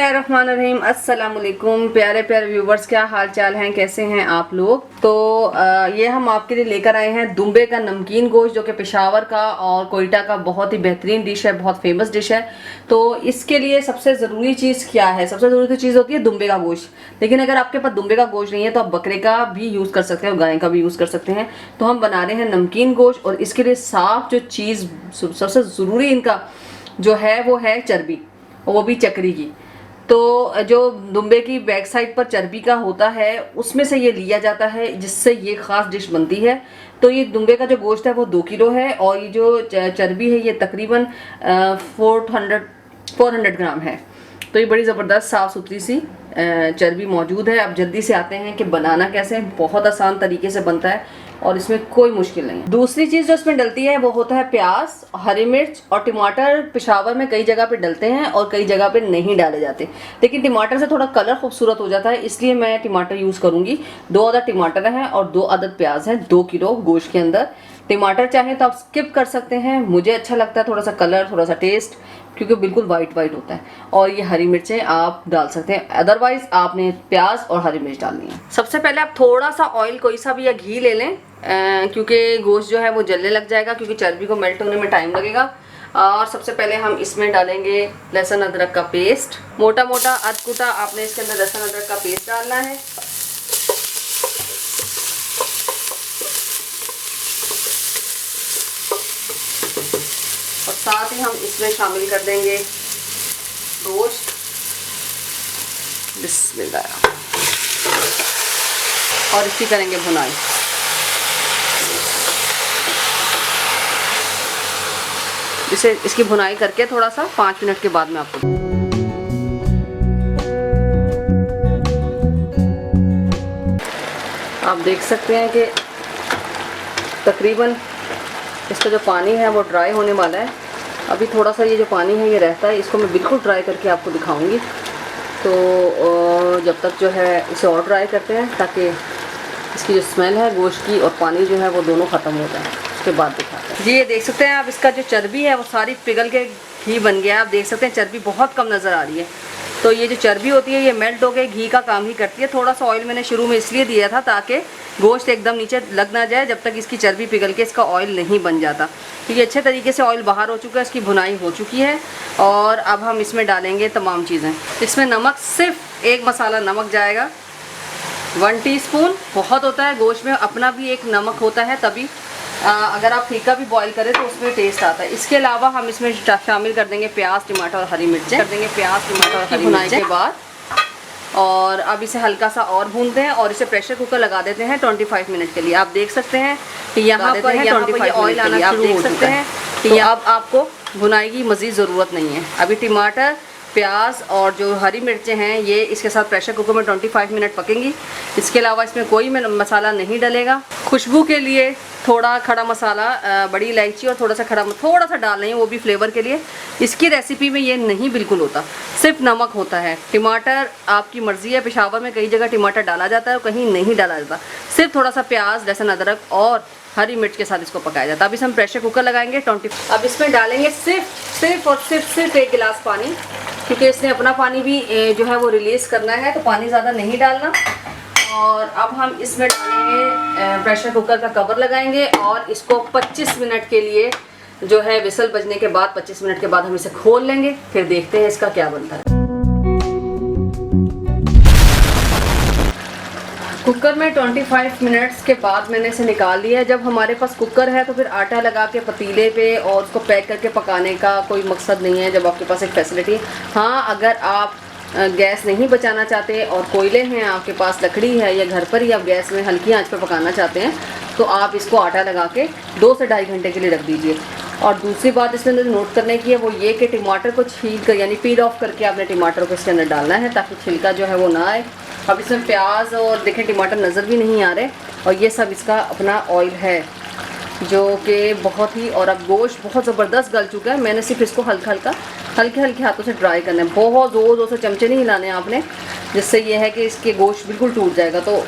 बिस्मिल्लाहिर्रहमानिर्रहीम। अस्सलाम वालेकुम प्यारे प्यारे व्यूवर्स, क्या हाल चाल हैं, कैसे हैं आप लोग। तो ये हम आपके लिए लेकर आए हैं दुम्बे का नमकीन गोश्त, जो कि पेशावर का और कोयटा का बहुत ही बेहतरीन डिश है, बहुत फेमस डिश है। तो इसके लिए सबसे ज़रूरी चीज़ क्या है? सबसे ज़रूरी चीज़ होती है दुम्बे का गोश्त। लेकिन अगर आपके पास दुम्बे का गोश्त नहीं है तो आप बकरे का भी यूज़ कर सकते हैं और गाय का भी यूज़ कर सकते हैं। तो हम बना रहे हैं नमकीन गोश्त, और इसके लिए साफ जो चीज़ सबसे ज़रूरी इनका जो है वो है चर्बी, और वो भी चक्री की। तो जो दुम्बे की बैक साइड पर चर्बी का होता है उसमें से ये लिया जाता है, जिससे ये ख़ास डिश बनती है। तो ये दुम्बे का जो गोश्त है वो 2 किलो है, और ये जो चर्बी है ये तकरीबन 400 ग्राम है। तो ये बड़ी ज़बरदस्त साफ़ सुथरी सी चर्बी मौजूद है। अब जल्दी से आते हैं कि बनाना कैसे है। बहुत आसान तरीके से बनता है और इसमें कोई मुश्किल नहीं है। दूसरी चीज़ जो इसमें डलती है वो होता है प्याज, हरी मिर्च और टमाटर। पेशावर में कई जगह पे डलते हैं और कई जगह पे नहीं डाले जाते, लेकिन टमाटर से थोड़ा कलर खूबसूरत हो जाता है, इसलिए मैं टमाटर यूज़ करूँगी। 2 अदद टमाटर हैं और 2 अदद प्याज हैं 2 किलो गोश्त के अंदर। टमाटर चाहें तो आप स्किप कर सकते हैं, मुझे अच्छा लगता है थोड़ा सा कलर, थोड़ा सा टेस्ट, क्योंकि बिल्कुल वाइट वाइट होता है। और ये हरी मिर्चें आप डाल सकते हैं, अदरवाइज आपने प्याज और हरी मिर्च डालनी है। सबसे पहले आप थोड़ा सा ऑयल, कोई सा भी या घी ले लें, क्योंकि गोश्त जो है वो जलने लग जाएगा, क्योंकि चर्बी को मेल्ट होने में टाइम लगेगा। और सबसे पहले हम इसमें डालेंगे लहसुन अदरक का पेस्ट, मोटा मोटा अधकुटा आपने इसके अंदर लहसुन अदरक का पेस्ट डालना है। और साथ ही हम इसमें शामिल कर देंगे गोश्त। बिस्मिल्लाह। और इसकी करेंगे भुनाई। इसे इसकी भुनाई करके थोड़ा सा 5 मिनट के बाद में आपको आप देख सकते हैं कि तकरीबन इसका जो पानी है वो ड्राई होने वाला है। अभी थोड़ा सा ये जो पानी है ये रहता है, इसको मैं बिल्कुल ड्राई करके आपको दिखाऊंगी। तो जब तक जो है इसे और ड्राई करते हैं, ताकि इसकी जो स्मेल है गोश्त की और पानी जो है वो दोनों ख़त्म हो जाए, उसके बाद दिखाते हैं। जी ये देख सकते हैं आप, इसका जो चर्बी है वो सारी पिघल के घी बन गया है। आप देख सकते हैं चर्बी बहुत कम नज़र आ रही है। तो ये जो चर्बी होती है ये मेल्ट होकर घी का काम ही करती है। थोड़ा सा ऑयल मैंने शुरू में इसलिए दिया था ताकि गोश्त एकदम नीचे लग ना जाए, जब तक इसकी चर्बी पिघल के इसका ऑयल नहीं बन जाता। तो ये अच्छे तरीके से ऑयल बाहर हो चुका है, इसकी भुनाई हो चुकी है। और अब हम इसमें डालेंगे तमाम चीज़ें। इसमें नमक, सिर्फ एक मसाला नमक जाएगा, 1 टीस्पून बहुत होता है। गोश्त में अपना भी एक नमक होता है, तभी अगर आप फीका भी बॉईल करें तो उसमें टेस्ट आता है। इसके अलावा हम इसमें शामिल कर देंगे प्याज, टमाटर और हरी मिर्चें। कर देंगे प्याज, टमाटर और हरी मिर्चें के बाद। और अब इसे हल्का सा और भूनते हैं और इसे प्रेशर कुकर लगा देते हैं 25 मिनट के लिए। आप देख सकते हैं कि यहाँ पर 25 ऑयल आना शुरू हो सकते हैं कि अब आपको भुनाई की मज़ीद ज़रूरत नहीं है। अभी टमाटर, प्याज और जो हरी मिर्चें हैं ये इसके साथ प्रेशर कुकर में 25 मिनट पकेंगी। इसके अलावा इसमें कोई मसाला नहीं डलेगा। खुशबू के लिए थोड़ा खड़ा मसाला, बड़ी इलायची और थोड़ा सा डाल लें, वो भी फ्लेवर के लिए। इसकी रेसिपी में ये नहीं बिल्कुल होता, सिर्फ नमक होता है। टमाटर आपकी मर्ज़ी है, पेशावर में कई जगह टमाटर डाला जाता है और कहीं नहीं डाला जाता। सिर्फ थोड़ा सा प्याज, लहसुन अदरक और हरी मिर्च के साथ इसको पकाया जाता है। अब इसे हम प्रेशर कुकर लगाएंगे 20। अब इसमें डालेंगे सिर्फ 1 गिलास पानी, क्योंकि इसने अपना पानी भी जो है वो रिलीज़ करना है, तो पानी ज़्यादा नहीं डालना। और अब हम इसमें डालेंगे, प्रेशर कुकर का कवर लगाएंगे और इसको 25 मिनट के लिए जो है विसल बजने के बाद 25 मिनट के बाद हम इसे खोल लेंगे, फिर देखते हैं इसका क्या बनता है। कुकर में 25 मिनट्स के बाद मैंने इसे निकाल लिया है। जब हमारे पास कुकर है तो फिर आटा लगा के पतीले पे और उसको पैक करके पकाने का कोई मकसद नहीं है, जब आपके पास एक फैसिलिटी है। हाँ, अगर आप गैस नहीं बचाना चाहते और कोयले हैं आपके पास, लकड़ी है, या घर पर ही आप गैस में हल्की आंच पर पकाना चाहते हैं, तो आप इसको आटा लगा के 2 से 2.5 घंटे के लिए रख दीजिए। और दूसरी बात इसके अंदर नोट करने की है वो ये कि टमाटर को छील कर, यानी पील ऑफ करके आपने टमाटर को इसके अंदर डालना है, ताकि छिलका जो है वो ना आए। अब इसमें प्याज और देखें टमाटर नज़र भी नहीं आ रहे, और ये सब इसका अपना ऑयल है जो कि बहुत ही, और अब गोश्त बहुत ज़बरदस्त गल चुका है। मैंने सिर्फ इसको हल्के हल्के हाथों से ड्राई करना है, बहुत ज़ोर से चमचे नहीं हिलाने आपने, जिससे ये है कि इसके गोश्त बिल्कुल टूट जाएगा। तो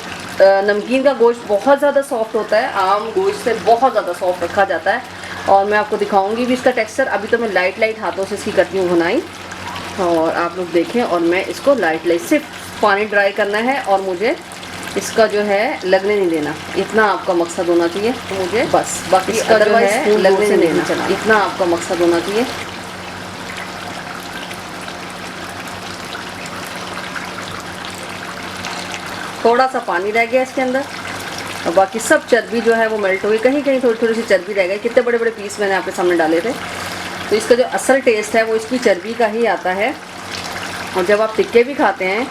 नमकीन का गोश्त बहुत ज़्यादा सॉफ्ट होता है, आम गोश्त से बहुत ज़्यादा सॉफ्ट रखा जाता है। और मैं आपको दिखाऊंगी भी इसका टेक्सचर। अभी तो मैं लाइट हाथों से इसकी करती हूँ भुनाई। और आप लोग देखें, और मैं इसको लाइट सिर्फ पानी ड्राई करना है और मुझे इसका जो है लगने नहीं देना, इतना आपका मकसद होना चाहिए मुझे, बस बाकी इसका जो है लगने नहीं देना, इतना आपका मकसद होना चाहिए। थोड़ा सा पानी रह गया इसके अंदर और बाकी सब चर्बी जो है वो मेल्ट हो गई, कहीं कहीं थोड़ी थोड़ी सी चर्बी रह गई। कितने बड़े बड़े पीस मैंने आपके सामने डाले थे। तो इसका जो असल टेस्ट है वो इसकी चर्बी का ही आता है। और जब आप टिक्के भी खाते हैं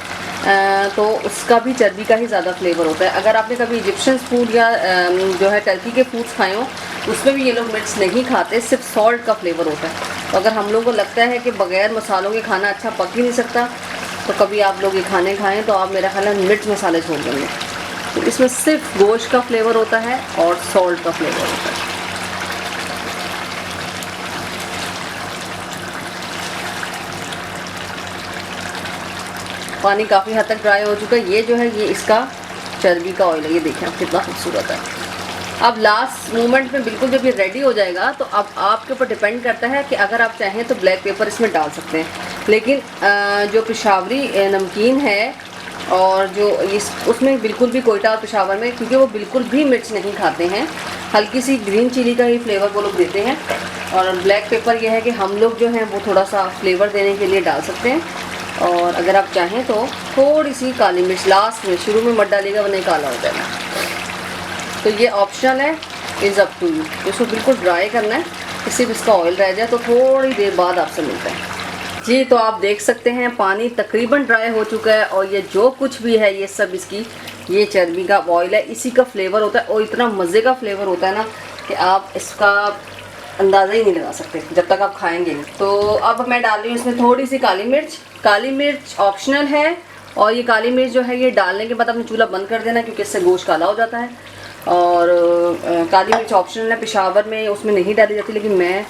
तो उसका भी चर्बी का ही ज़्यादा फ्लेवर होता है। अगर आपने कभी इजिप्शियन फूड या जो है टर्की के फूड्स खाए हों, उसमें भी ये लोग मिर्च नहीं खाते, सिर्फ सॉल्ट का फ्लेवर होता है। तो अगर हम लोग को लगता है कि बग़ैर मसालों के खाना अच्छा पक ही नहीं सकता, तो कभी आप लोग ये खाने खाएँ तो आप मेरा ख्याल है मिर्च मसाले छोड़ देंगे। तो इसमें सिर्फ गोश्त का फ्लेवर होता है और सॉल्ट का फ्लेवर होता है। पानी काफ़ी हद तक ड्राई हो चुका है। ये जो है ये इसका चर्बी का ऑयल है, ये देखें आप कितना खूबसूरत है। अब लास्ट मोमेंट में बिल्कुल जब ये रेडी हो जाएगा तो अब आपके ऊपर डिपेंड करता है कि अगर आप चाहें तो ब्लैक पेपर इसमें डाल सकते हैं। लेकिन जो पेशावरी नमकीन है और जो इस उसमें बिल्कुल भी कोयटा और पेशावर में, क्योंकि वो बिल्कुल भी मिर्च नहीं खाते हैं, हल्की सी ग्रीन चिली का ही फ्लेवर वो लोग देते हैं। और ब्लैक पेपर ये है कि हम लोग जो हैं वो थोड़ा सा फ्लेवर देने के लिए डाल सकते हैं। और अगर आप चाहें तो थोड़ी सी काली मिर्च लास्ट में, शुरू में मत डालिएगा वरना काला हो जाएगा। तो ये ऑप्शनल है, इज़ अप टू यू। इसको बिल्कुल ड्राई करना है कि सिर्फ इसका ऑयल रह जाए, तो थोड़ी देर बाद आपसे मिलता है जी। तो आप देख सकते हैं पानी तकरीबन ड्राई हो चुका है और ये जो कुछ भी है ये सब इसकी ये चर्बी का ऑयल है, इसी का फ्लेवर होता है। और इतना मज़े का फ्लेवर होता है ना कि आप इसका अंदाज़ा ही नहीं लगा सकते जब तक आप खाएंगे नहीं। तो अब मैं डाल रही हूँ इसमें थोड़ी सी काली मिर्च। काली मिर्च ऑप्शनल है और ये काली मिर्च जो है ये डालने के बाद आपने चूल्हा बंद कर देना, क्योंकि इससे गोश्त काला हो जाता है। और काली मिर्च ऑप्शनल है, पेशावर में उसमें नहीं डाली जाती, लेकिन मैं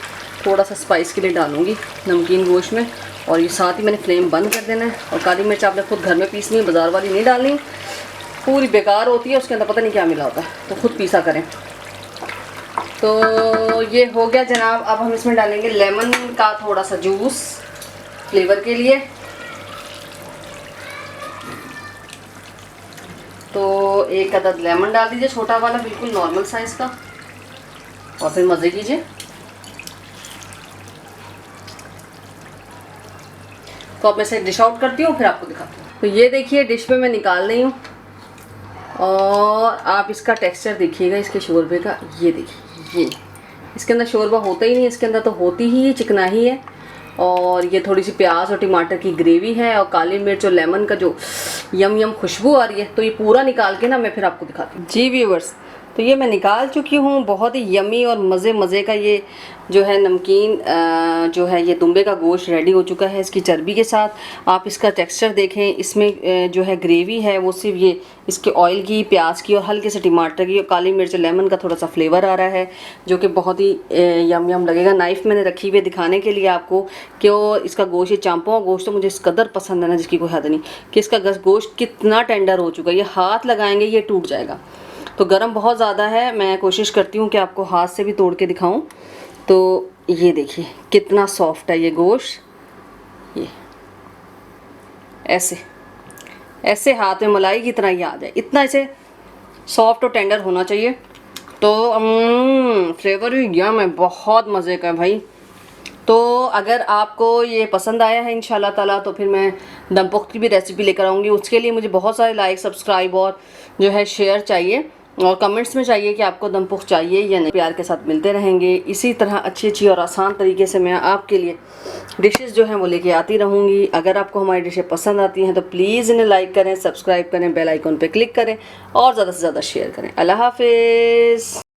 थोड़ा सा स्पाइस के लिए डालूँगी नमकीन गोश्त में। और ये साथ ही मैंने फ्लेम बंद कर देना है। और काली मिर्च आपने खुद घर में पीसनी है, बाज़ार वाली नहीं डालनी, पूरी बेकार होती है, उसके अंदर पता नहीं क्या मिला होता है, तो खुद पीसा करें। तो ये हो गया जनाब। अब हम इसमें डालेंगे लेमन का थोड़ा सा जूस फ्लेवर के लिए। तो एक अदद लेमन डाल दीजिए, छोटा वाला, बिल्कुल नॉर्मल साइज़ का, और फिर मज़े कीजिए। तो अब मैं इसे डिश आउट करती हूँ, फिर आपको दिखाती हूँ। तो ये देखिए डिश में मैं निकाल रही हूँ और आप इसका टेक्सचर देखिएगा इसके शोरबे का। ये देखिए, ये इसके अंदर शोरबा होता ही नहीं, इसके अंदर तो होती ही चिकना ही है। और ये थोड़ी सी प्याज और टमाटर की ग्रेवी है और काली मिर्च और लेमन का जो यम यम खुशबू आ रही है। तो ये पूरा निकाल के ना मैं फिर आपको दिखाती हूँ जी व्यूअर्स। तो ये मैं निकाल चुकी हूँ। बहुत ही यमी और मज़े का ये जो है नमकीन जो है ये दुम्बे का गोश्त रेडी हो चुका है इसकी चर्बी के साथ। आप इसका टेक्सचर देखें, इसमें जो है ग्रेवी है वो सिर्फ ये इसके ऑयल की, प्याज की और हल्के से टमाटर की और काली मिर्च लेमन का थोड़ा सा फ्लेवर आ रहा है, जो कि बहुत ही यम लगेगा। नाइफ़ मैंने रखी हुई दिखाने के लिए आपको कि वो इसका गोश्त, ये चांपों का गोश्त तो मुझे इस कदर पसंद है ना जिसकी कोई हद नहीं, कि इसका गोश्त कितना टेंडर हो चुका है। ये हाथ लगाएंगे ये टूट जाएगा। तो गरम बहुत ज़्यादा है, मैं कोशिश करती हूँ कि आपको हाथ से भी तोड़ के दिखाऊं। तो ये देखिए कितना सॉफ्ट है ये गोश्त। ये ऐसे ऐसे हाथ में मलाई की तरह ही आ जाए, इतना ऐसे सॉफ्ट और टेंडर होना चाहिए। तो फ्लेवर भी यम है, बहुत मज़े का है भाई। तो अगर आपको ये पसंद आया है इंशाल्लाह ताला, तो फिर मैं दम पुख्त की भी रेसिपी लेकर आऊँगी। उसके लिए मुझे बहुत सारे लाइक, सब्सक्राइब और जो है शेयर चाहिए, और कमेंट्स में चाहिए कि आपको दम पुख्त चाहिए या नहीं। प्यार के साथ मिलते रहेंगे इसी तरह अच्छी और आसान तरीके से मैं आपके लिए डिशेस जो हैं वो लेके आती रहूँगी। अगर आपको हमारी डिशें पसंद आती हैं तो प्लीज़ इन्हें लाइक करें, सब्सक्राइब करें, बेल आइकन पे क्लिक करें और ज़्यादा से ज़्यादा शेयर करें। अल्लाह हाफिज़।